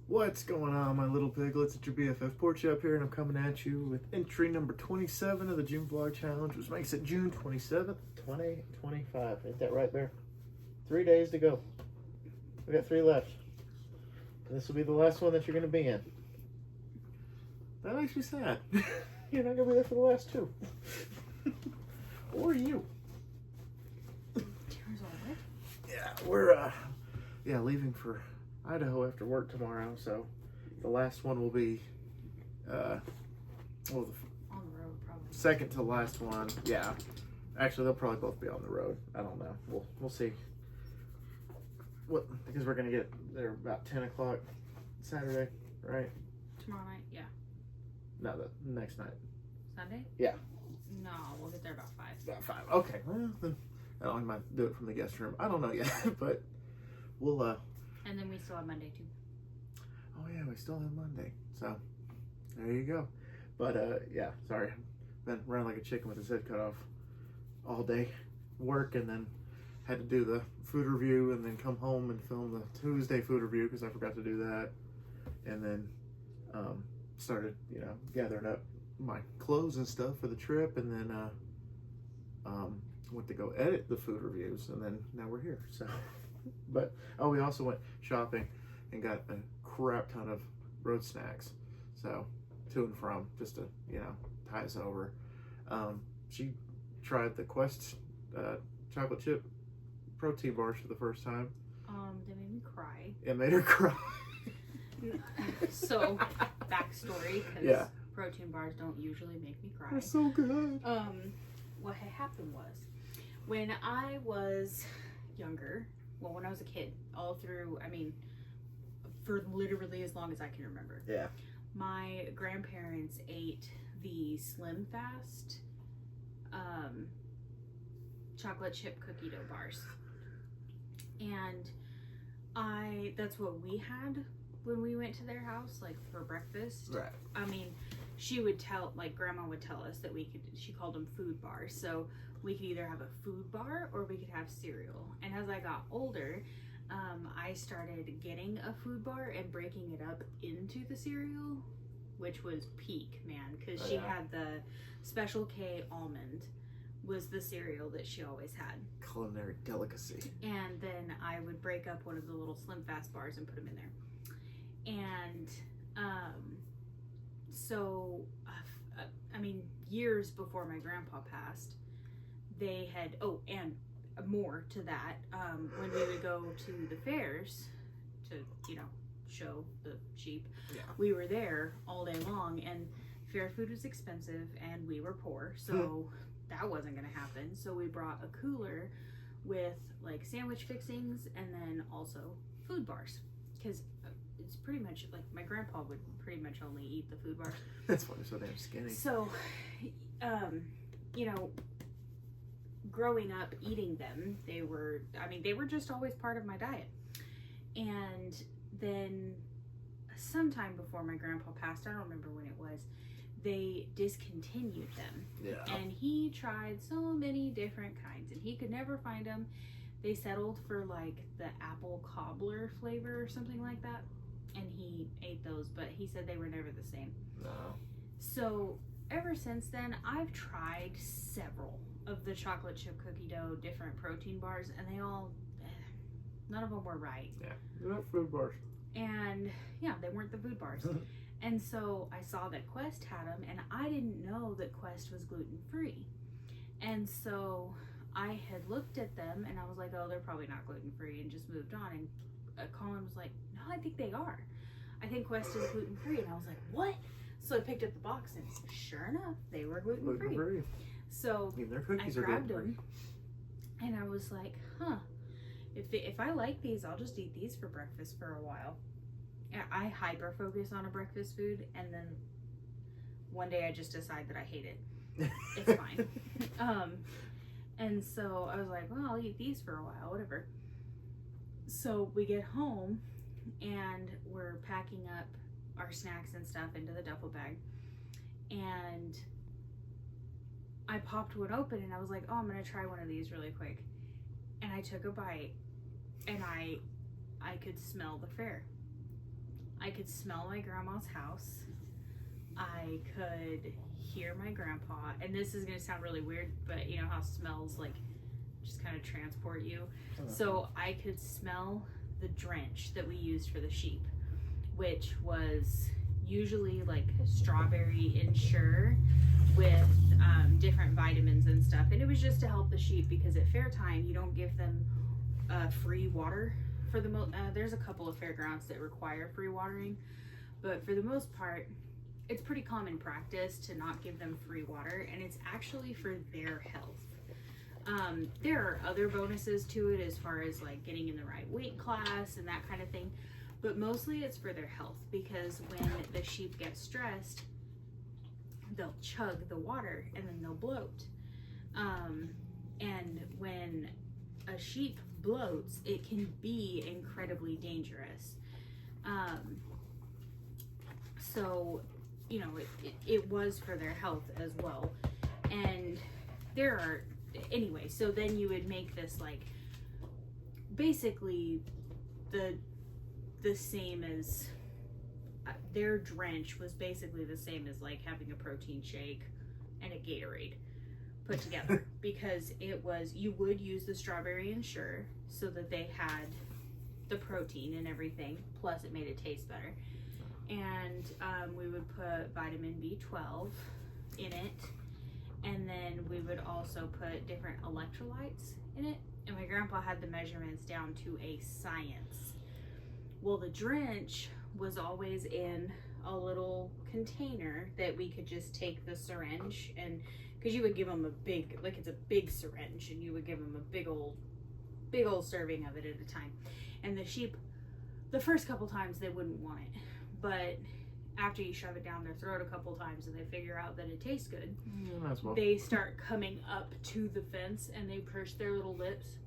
What's going on, my little piglets? It's your BFF Porchy up here, and I'm coming at you with entry number 27 of the June Vlog Challenge, which makes it June 27th, 2025. Ain't that right, Bear? 3 days to go. We got 3 left. And this will be the last one that you're going to be in. That makes me sad. You're not going to be there for the last 2. Or you. Yeah, we're leaving for Idaho after work tomorrow, so the last one will be on the road, probably. second to last one. Yeah, actually they'll probably both be on the road. I don't know. We'll see. What, because we're gonna get there about 10 o'clock Saturday, right? Tomorrow night, yeah. No, the next night. Sunday? Yeah. No, we'll get there about 5. About 5. Okay. Well, then I don't might do it from the guest room. I don't know yet, but we'll And then we still have Monday too. Oh yeah, we still have Monday. So there you go. But yeah, sorry. Been running like a chicken with his head cut off all day. Work, and then had to do the food review, and then come home and film the Tuesday food review because I forgot to do that. And then started, gathering up my clothes and stuff for the trip, and then went to go edit the food reviews, and then now we're here. So but we also went shopping and got a crap ton of road snacks, so to and from, just to tie us over. She tried the Quest chocolate chip protein bars for the first time. They made me cry. It made her cry. So backstory, because Yeah. protein bars don't usually make me cry. They're so good. What had happened was, when I was younger, when I was a kid, all through, for literally as long as I can remember. Yeah. My grandparents ate the Slim Fast chocolate chip cookie dough bars. And that's what we had when we went to their house, like for breakfast. Right. She would Grandma would tell us that she called them food bars. So we could either have a food bar or we could have cereal. And as I got older, I started getting a food bar and breaking it up into the cereal, which was peak, man, because she had the Special K almond was the cereal that she always had. Culinary delicacy. And then I would break up one of the little Slim Fast bars and put them in there. And years before my grandpa passed, they had, and more to that, when we would go to the fairs to, show the sheep, Yeah. we were there all day long, and fair food was expensive, and we were poor, so that wasn't going to happen. So we brought a cooler with like sandwich fixings and then also food bars, because it's pretty much like my grandpa would pretty much only eat the food bars. That's why they're so damn skinny. So, growing up eating them, they were just always part of my diet. And then sometime before my grandpa passed, I don't remember when it was, they discontinued them. Yeah. And he tried so many different kinds and he could never find them. They settled for like the apple cobbler flavor or something like that. And he ate those, but he said they were never the same. No. So ever since then, I've tried several of the chocolate chip cookie dough different protein bars, and they all, none of them were right. Yeah. They're not food bars. And yeah, they weren't the food bars. And so I saw that Quest had them, and I didn't know that Quest was gluten-free. And so I had looked at them, and I was like, oh, they're probably not gluten-free, and just moved on. And Colin was like, no, I think they are. I think Quest is gluten-free. And I was like, what? So I picked up the box, and sure enough, they were gluten-free. Gluten-free. So even their cookies I are grabbed gluten-free. them, and I was like, huh, if I like these, I'll just eat these for breakfast for a while. I hyper focus on a breakfast food, and then one day I just decide that I hate it. It's fine. And so I was like, well, I'll eat these for a while, whatever. So we get home and we're packing up our snacks and stuff into the duffel bag, and I popped one open and I was like, oh, I'm gonna try one of these really quick. And I took a bite and I could smell the fare. I could smell my grandma's house. I could hear my grandpa, and this is gonna sound really weird, but you know how smells like just kind of transport you. So I could smell the drench that we used for the sheep, which was usually like strawberry Ensure with different vitamins and stuff, and it was just to help the sheep because at fair time you don't give them free water for the there's a couple of fairgrounds that require free watering, but for the most part it's pretty common practice to not give them free water, and it's actually for their health. There are other bonuses to it as far as like getting in the right weight class and that kind of thing, but mostly it's for their health, because when the sheep get stressed, they'll chug the water and then they'll bloat. And when a sheep bloats, it can be incredibly dangerous. So, you know, it was for their health as well. And there are, anyway, so then you would make this like basically the same as their drench was basically the same as like having a protein shake and a Gatorade put together, because it was, you would use the strawberry Ensure so that they had the protein and everything, plus it made it taste better. And we would put vitamin B12 in it, and then we would also put different electrolytes in it, and my grandpa had the measurements down to a science. Well, the drench was always in a little container that we could just take the syringe, and because you would give them a big, like it's a big syringe, and you would give them a big old serving of it at a time. And the sheep, the first couple times they wouldn't want it, but after you shove it down their throat a couple times and they figure out that it tastes good, they start coming up to the fence and they push their little lips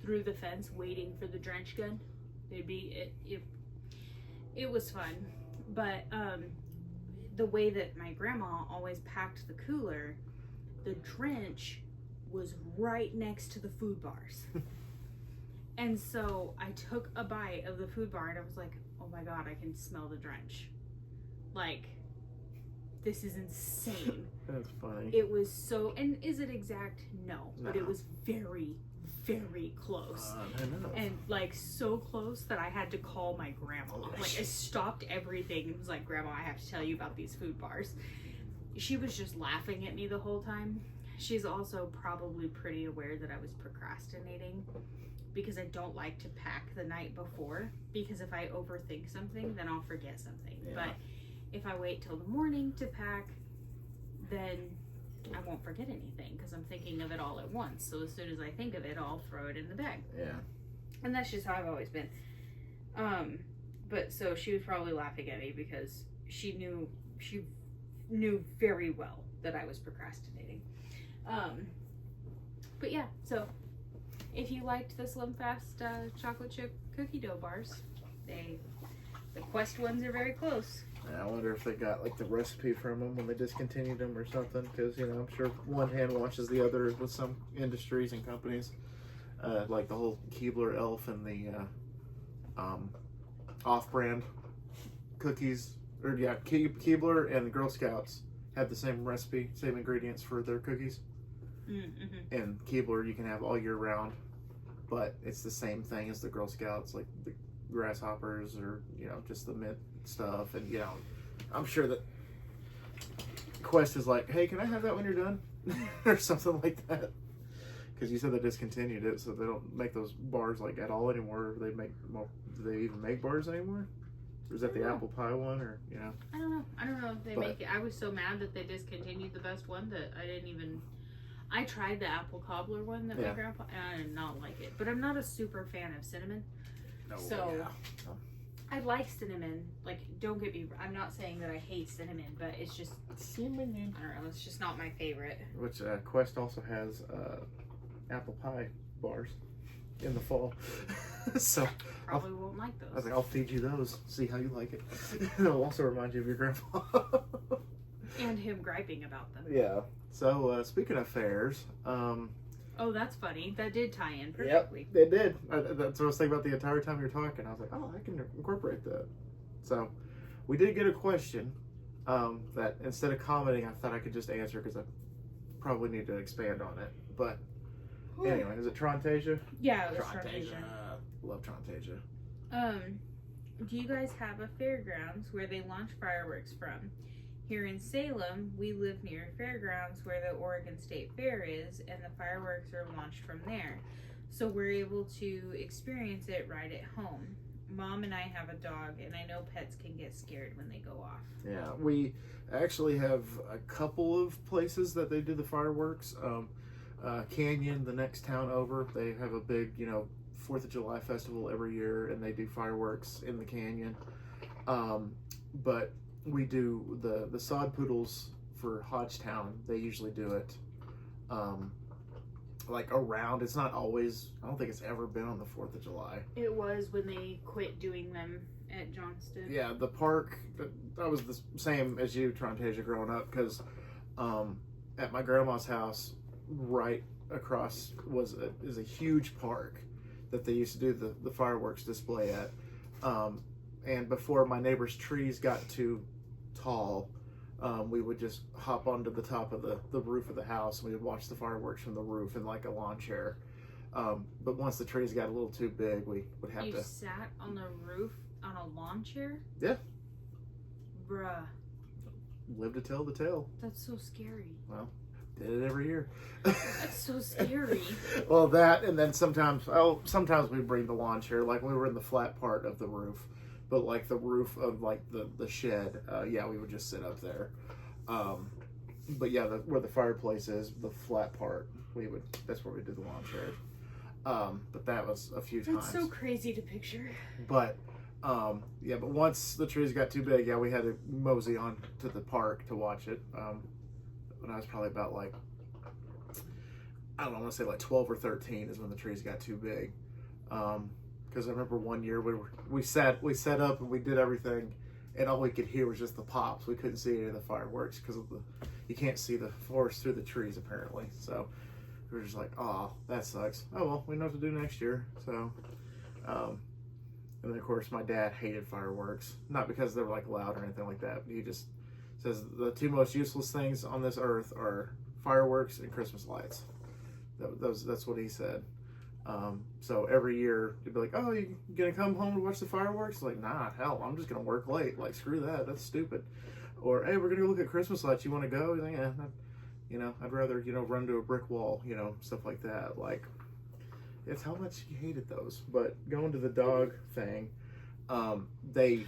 through the fence waiting for the drench gun. It was fun. But the way that my grandma always packed the cooler, the drench was right next to the food bars. And so I took a bite of the food bar and I was like, oh my God, I can smell the drench. Like, this is insane. That's funny. It was so, and is it exact? No. But it was very, very close. I know. And like so close that I had to call my grandma. Like, I stopped everything and was like, Grandma, I have to tell you about these food bars. She was just laughing at me the whole time. She's also probably pretty aware that I was procrastinating, because I don't like to pack the night before, because if I overthink something, then I'll forget something. Yeah. But if I wait till the morning to pack, then I won't forget anything, because I'm thinking of it all at once. So as soon as I think of it, I'll throw it in the bag. Yeah. And that's just how I've always been. But so she was probably laughing at me because she knew very well that I was procrastinating. But yeah, so if you liked the Slim Fast chocolate chip cookie dough bars, the Quest ones are very close. I wonder if they got like the recipe from them when they discontinued them or something, because you know, I'm sure one hand washes the other with some industries and companies, like the whole Keebler Elf and the off-brand cookies, or yeah, Keebler and the Girl Scouts had the same recipe, same ingredients for their cookies. Mm-hmm. And Keebler you can have all year round, but it's the same thing as the Girl Scouts, like the grasshoppers or, you know, just the mint stuff. And, you know, I'm sure that Quest is like, hey, can I have that when you're done? Or something like that. Because you said they discontinued it, so they don't make those bars like at all anymore. Do they even make bars anymore? Or is that the apple pie one, or, you know? I don't know if they make it. I was so mad that they discontinued the best one that I tried the apple cobbler one that my grandpa, and I did not like it. But I'm not a super fan of cinnamon. No, so yeah. I like cinnamon. Like, don't get me, I'm not saying that I hate cinnamon, but it's just, Cinnamon. I don't know, it's just not my favorite. Which Quest also has apple pie bars in the fall. So Probably won't like those. I was like, I'll feed you those, see how you like it. It'll also remind you of your grandpa. And him griping about them. Yeah. So speaking of fairs, oh, that's funny. That did tie in perfectly. Yep, it did. That's what I was thinking about the entire time you were talking. I was like, oh, I can incorporate that. So we did get a question that instead of commenting, I thought I could just answer because I probably need to expand on it. But anyway, is it Trontasia? Yeah, it was Trontasia. Love Trontasia. Do you guys have a fairgrounds where they launch fireworks from? Here in Salem, we live near fairgrounds where the Oregon State Fair is, and the fireworks are launched from there. So we're able to experience it right at home. Mom and I have a dog, and I know pets can get scared when they go off. Yeah, we actually have a couple of places that they do the fireworks. Canyon, the next town over, they have a big, 4th of July festival every year, and they do fireworks in the canyon. But we do the sod poodles for Hodgetown. They usually do it like around. It's not always. I don't think it's ever been on the 4th of July. It was when they quit doing them at Johnston. Yeah, the park. That was the same as you, Trontasia, growing up, because at my grandma's house, right across is a huge park that they used to do the fireworks display at. And before my neighbor's trees got too tall, we would just hop onto the top of the roof of the house, and we would watch the fireworks from the roof in like a lawn chair. But once the trees got a little too big, we would have You sat on the roof on a lawn chair? Yeah. Bruh. Live to tell the tale. That's so scary. Well, did it every year. That's so scary. Well, that, and then sometimes we bring the lawn chair, like we were in the flat part of the roof. But like the roof of like the shed, we would just sit up there. But yeah, where the fireplace is, the flat part, that's where we did the lawn chairs. But that was a few times. That's so crazy to picture. But but once the trees got too big, we had to mosey on to the park to watch it. When I was probably about like, I don't know, I want to say like 12 or 13 is when the trees got too big. Because I remember one year we set up and we did everything, and all we could hear was just the pops. We couldn't see any of the fireworks because you can't see the forest through the trees apparently. So we were just like, oh, that sucks. Oh well, we know what to do next year. So, and then of course my dad hated fireworks, not because they were like loud or anything like that. He just says the two most useless things on this earth are fireworks and Christmas lights. That's what he said. So every year he'd be like, oh, you gonna come home to watch the fireworks? Like, nah, hell, I'm just gonna work late. Like, screw that, that's stupid. Or, hey, we're gonna go look at Christmas lights, you wanna go? He's like, yeah, I'd rather, run to a brick wall, stuff like that. Like, it's how much he hated those. But going to the dog thing, they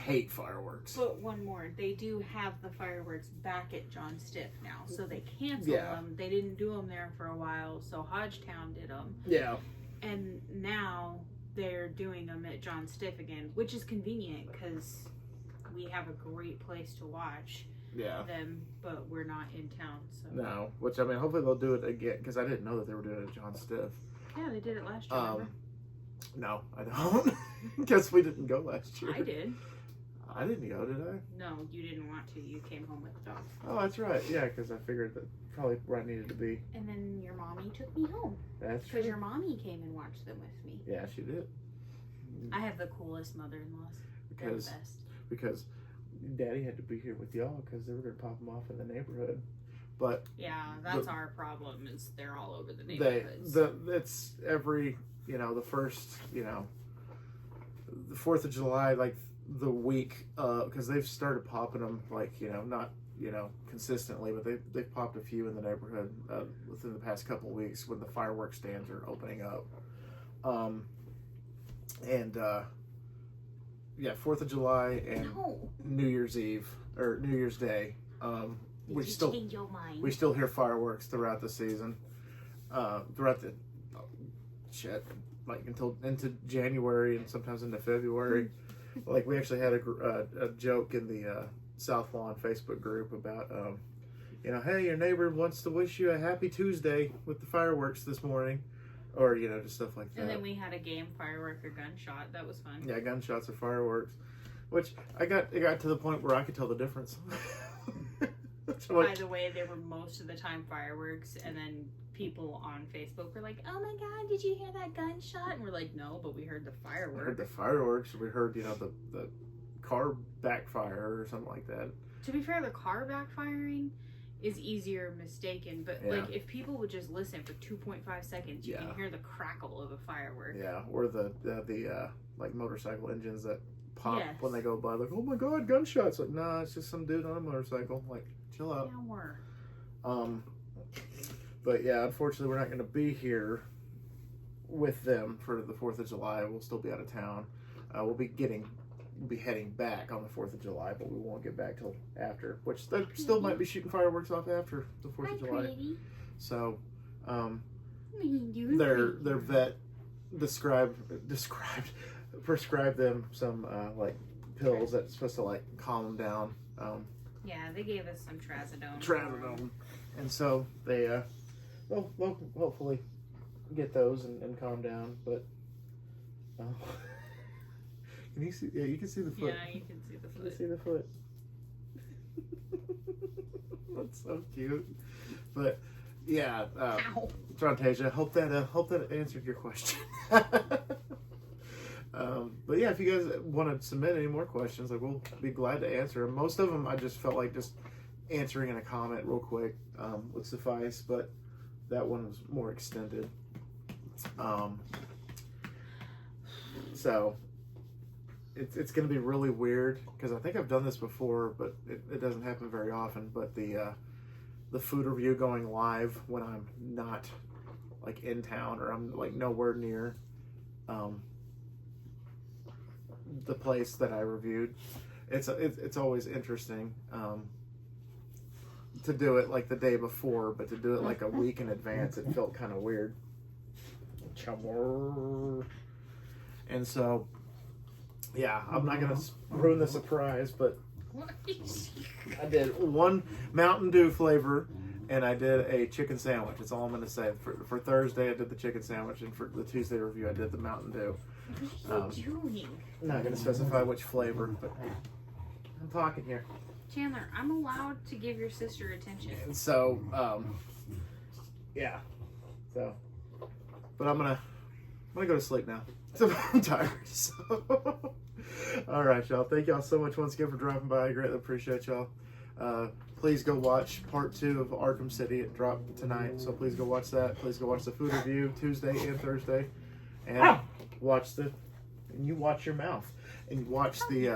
hate fireworks. But one more, they do have the fireworks back at John Stiff now, so they canceled them. They didn't do them there for a while, so Hodgetown did them. Yeah. And now they're doing them at John Stiff again, which is convenient because we have a great place to watch them, but we're not in town. So no, which I mean, hopefully they'll do it again, because I didn't know that they were doing it at John Stiff. Yeah, they did it last year. Remember? No, I don't. Guess we didn't go last year. I did. I didn't go, did I? No, you didn't want to. You came home with the dog. Oh, that's right. Yeah, because I figured that probably where I needed to be. And then your mommy took me home. That's true. Because your mommy came and watched them with me. Yeah, she did. I have the coolest mother-in-laws. They're the best. Because Daddy had to be here with y'all because they were going to pop them off in the neighborhood. But yeah, that's our problem, is they're all over the neighborhoods. It's every, the first, the 4th of July, like the week, because they've started popping them, like, not, consistently, but they've popped a few in the neighborhood within the past couple of weeks when the fireworks stands are opening up. 4th of July and New Year's Eve, or New Year's Day, we still hear fireworks throughout the season, throughout the like into January and sometimes into February. Like, we actually had a joke in the South Lawn Facebook group about hey, your neighbor wants to wish you a happy Tuesday with the fireworks this morning, or just stuff like that. And then we had a game, firework or gunshot. That was fun. Yeah, gunshots or fireworks, which it got to the point where I could tell the difference. By the way, they were most of the time fireworks, and then people on Facebook were like, oh my god, did you hear that gunshot? And we're like, no, but we heard the fireworks. We heard the fireworks. We heard, the car backfire or something like that. To be fair, the car backfiring is easier mistaken, but Yeah. like if people would just listen for 2.5 seconds, you Yeah. can hear the crackle of a firework. Yeah, or the like motorcycle engines that pop Yes. when they go by. Like, oh my god, gunshots! Like, nah, it's just some dude on a motorcycle. Like, chill out. Yeah, But yeah, unfortunately, we're not going to be here with them for the 4th of July. We'll still be out of town. We'll be heading back on the 4th of July, but we won't get back till after, which they still might be shooting fireworks off after the 4th of July. Pretty. So, You're their pretty. vet prescribed them some like pills that's supposed to like calm them down. Yeah, they gave us some trazodone. Trazodone, and so they they'll hopefully get those and calm down. But can you see? Yeah, you can see the foot. Yeah, you can see the You foot. can see the foot. That's so cute. But yeah, Ow. Frontasia, hope that answered your question. But yeah, if you guys want to submit any more questions, like we'll be glad to answer them. Most of them, I just felt like just answering in a comment real quick would suffice, but that one was more extended. So it's going to be really weird because I think I've done this before, but it doesn't happen very often. But the food review going live when I'm not like in town or I'm like nowhere near the place that I reviewed. It's always interesting to do it like the day before, but to do it like a week in advance, it felt kind of weird. And so, yeah, I'm not gonna ruin the surprise, but What is I did one Mountain Dew flavor, and I did a chicken sandwich. That's all I'm gonna say. For Thursday, I did the chicken sandwich, and for the Tuesday review, I did the Mountain Dew. what you doing? I'm not gonna specify which flavor, but I'm talking here. Chandler, I'm allowed to give your sister attention. And so, yeah. So, but I'm gonna go to sleep now. So I'm tired. So, all right, y'all. Thank y'all so much once again for dropping by. I greatly appreciate y'all. Please go watch part 2 of Arkham City. It dropped tonight, so please go watch that. Please go watch the food review Tuesday and Thursday, and watch and you watch your mouth and watch the